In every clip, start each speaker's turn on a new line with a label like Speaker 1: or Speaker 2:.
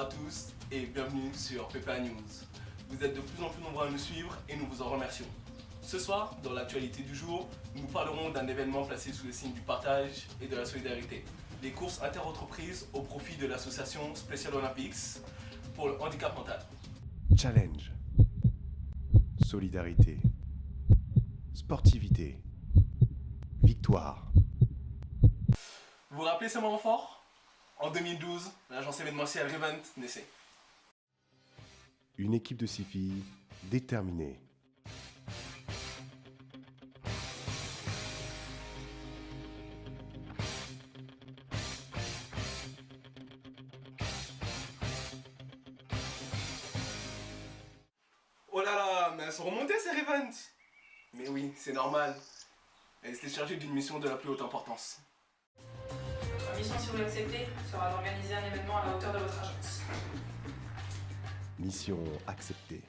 Speaker 1: tous et bienvenue sur PPA News. Vous êtes de plus en plus nombreux à nous suivre et nous vous en remercions. Ce soir, dans l'actualité du jour, nous parlerons d'un événement placé sous le signe du partage et de la solidarité. Les courses interentreprises au profit de l'association Special Olympics pour le handicap mental.
Speaker 2: Challenge, solidarité, sportivité, victoire.
Speaker 1: Vous vous rappelez ces moments forts? En 2012, l'agence événementielle Revent naissait.
Speaker 2: Une équipe de 6 filles déterminées.
Speaker 1: Oh là là, mais elles sont remontées ces Revent. Mais oui, c'est normal. Elles étaient chargées d'une mission de la plus haute importance.
Speaker 3: Votre mission, si vous l'acceptez, sera d'organiser un événement à la hauteur de votre agence.
Speaker 2: Mission acceptée.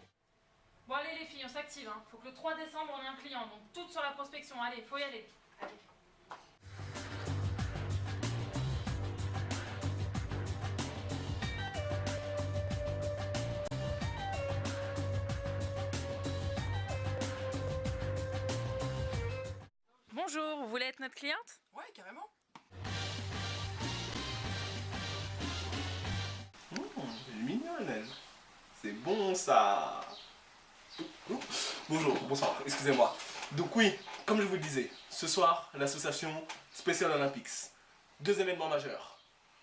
Speaker 3: Bon allez les filles, on s'active, hein. Faut que le 3 décembre on ait un client, donc toutes sur la prospection, allez, faut y aller. Allez. Bonjour, vous voulez être notre cliente?
Speaker 4: Ouais, carrément.
Speaker 1: Elle est mignonne, elle. C'est bon ça. Bonjour, bonsoir, excusez-moi. Donc oui, comme je vous le disais, ce soir, l'association Special Olympics. 2 événements majeurs,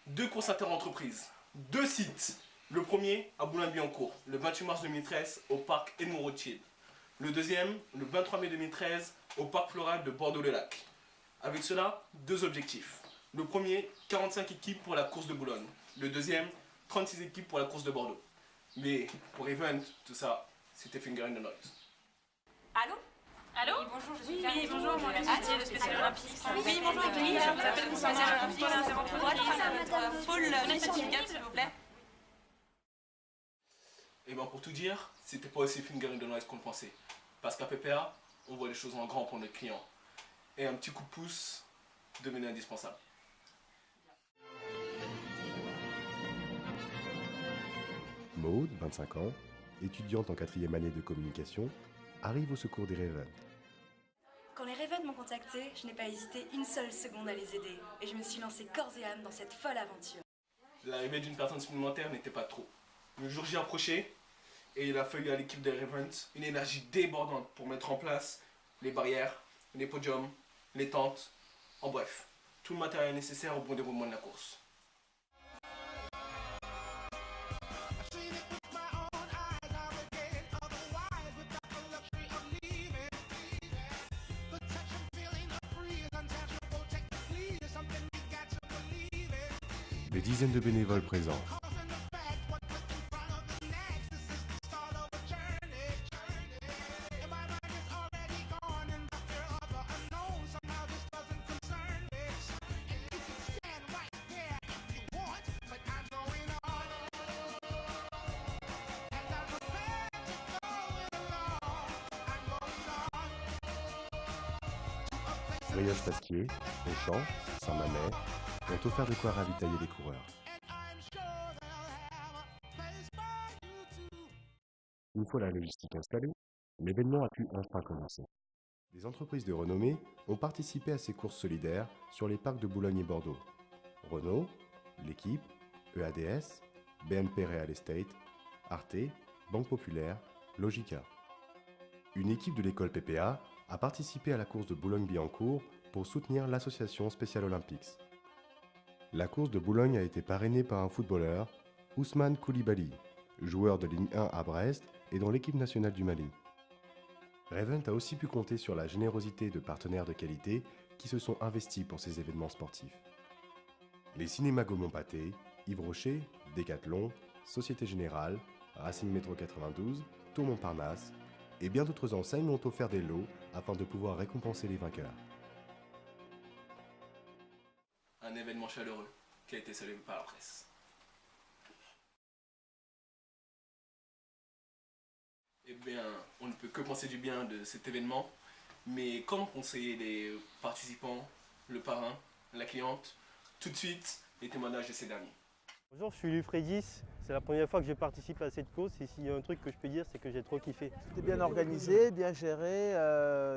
Speaker 1: 2 courses interentreprises, 2 sites. Le premier à Boulogne-Billancourt, le 28 mars 2013 au parc Edmond Rothschild. Le deuxième, le 23 mai 2013 au parc floral de Bordeaux-le-Lac. Avec cela, 2 objectifs. Le premier, 45 équipes pour la course de Boulogne. Le deuxième, 36 équipes pour la course de Bordeaux. Mais pour Event, tout ça, c'était finger in the noise.
Speaker 5: Allô?
Speaker 3: Allô?
Speaker 5: Oui, bonjour, je suis
Speaker 3: Oui,
Speaker 5: Karine.
Speaker 3: bonjour, moi,
Speaker 5: Attends,
Speaker 3: le Special Olympics.
Speaker 5: Oui, bonjour,
Speaker 3: Oui, je vous appelle pour
Speaker 5: Special
Speaker 3: savoir
Speaker 5: Olympics.
Speaker 3: pour les interentreprises.
Speaker 5: Votre pôle mission certificat, s'il vous plaît.
Speaker 1: Et bien pour tout dire, c'était pas aussi finger in the noise qu'on le pensait. Parce qu'à PPA, on voit les choses en grand pour notre client. Et un petit coup de pouce devenait indispensable.
Speaker 2: Maud, 25 ans, étudiante en 4e année de communication, arrive au secours des Revent.
Speaker 6: Quand les Revent m'ont contacté, je n'ai pas hésité une seule seconde à les aider. Et je me suis lancée corps et âme dans cette folle aventure.
Speaker 1: L'arrivée d'une personne supplémentaire n'était pas trop. Le jour J approchait et il a fallu à l'équipe des Revent une énergie débordante pour mettre en place les barrières, les podiums, les tentes, en bref, tout le matériel nécessaire au bon déroulement de la course.
Speaker 2: Des dizaines de bénévoles présents. Brioche Pasquier, Auchan, Saint-Mamet ont offert de quoi ravitailler les coureurs. Une fois la logistique installée, l'événement a pu enfin commencer. Des entreprises de renommée ont participé à ces courses solidaires sur les parcs de Boulogne et Bordeaux. Renault, l'équipe, EADS, BNP Real Estate, Arte, Banque Populaire, Logica. Une équipe de l'école PPA a participé à la course de Boulogne-Billancourt pour soutenir l'association Special Olympics. La course de Boulogne a été parrainée par un footballeur, Ousmane Koulibaly, joueur de Ligue 1 à Brest et dans l'équipe nationale du Mali. Revent a aussi pu compter sur la générosité de partenaires de qualité qui se sont investis pour ces événements sportifs. Les cinémas Gaumont-Pâté, Yves Rocher, Decathlon, Société Générale, Racing Métro 92, Tour Montparnasse et bien d'autres enseignes ont offert des lots afin de pouvoir récompenser les vainqueurs.
Speaker 1: Un événement chaleureux qui a été salué par la presse. Eh bien, on ne peut que penser du bien de cet événement, mais comment conseiller les participants, le parrain, la cliente, tout de suite les témoignages de ces derniers.
Speaker 7: Bonjour, je suis Lufredis,
Speaker 4: C'est la première fois que je participe à cette course et s'il y a un truc que je peux dire, c'est que j'ai trop kiffé.
Speaker 7: C'était bien organisé, bien géré,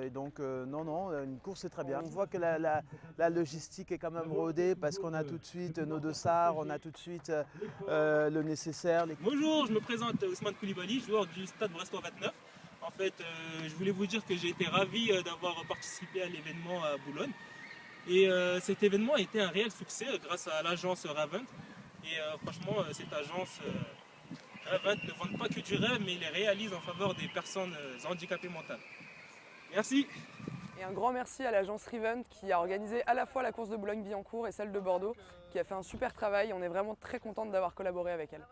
Speaker 7: et donc non, une course c'est très bien. On voit que la logistique est quand même rodée parce qu'on a tout de suite nos dossards, on a tout de suite le nécessaire.
Speaker 8: Bonjour, je me présente Ousmane Koulibaly, joueur du Stade Brestois 29. En fait, je voulais vous dire que j'ai été ravi d'avoir participé à l'événement à Boulogne. Et cet événement a été un réel succès grâce à l'agence Ravent. Et franchement, cette agence Ravent ne vend pas que du rêve, mais il les réalise en faveur des personnes handicapées mentales. Merci.
Speaker 9: Et un grand merci à l'agence Revent qui a organisé à la fois la course de Boulogne-Billancourt et celle de Bordeaux, qui a fait un super travail. On est vraiment très contente d'avoir collaboré avec elle.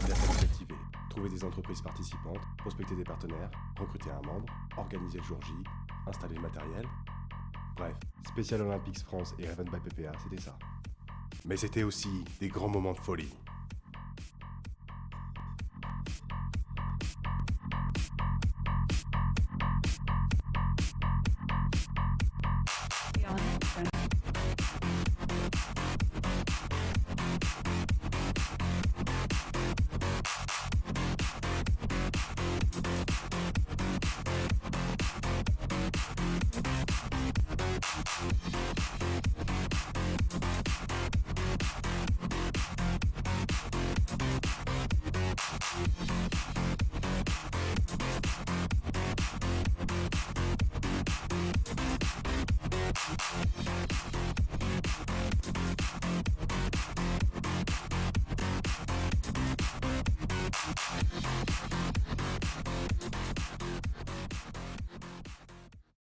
Speaker 2: Il a fallu s'activer, trouver des entreprises participantes, prospecter des partenaires, recruter un membre, organiser le jour J, installer le matériel. Bref, Special Olympics France et Revent by PPA, c'était ça. Mais c'était aussi des grands moments de folie.
Speaker 10: Yeah.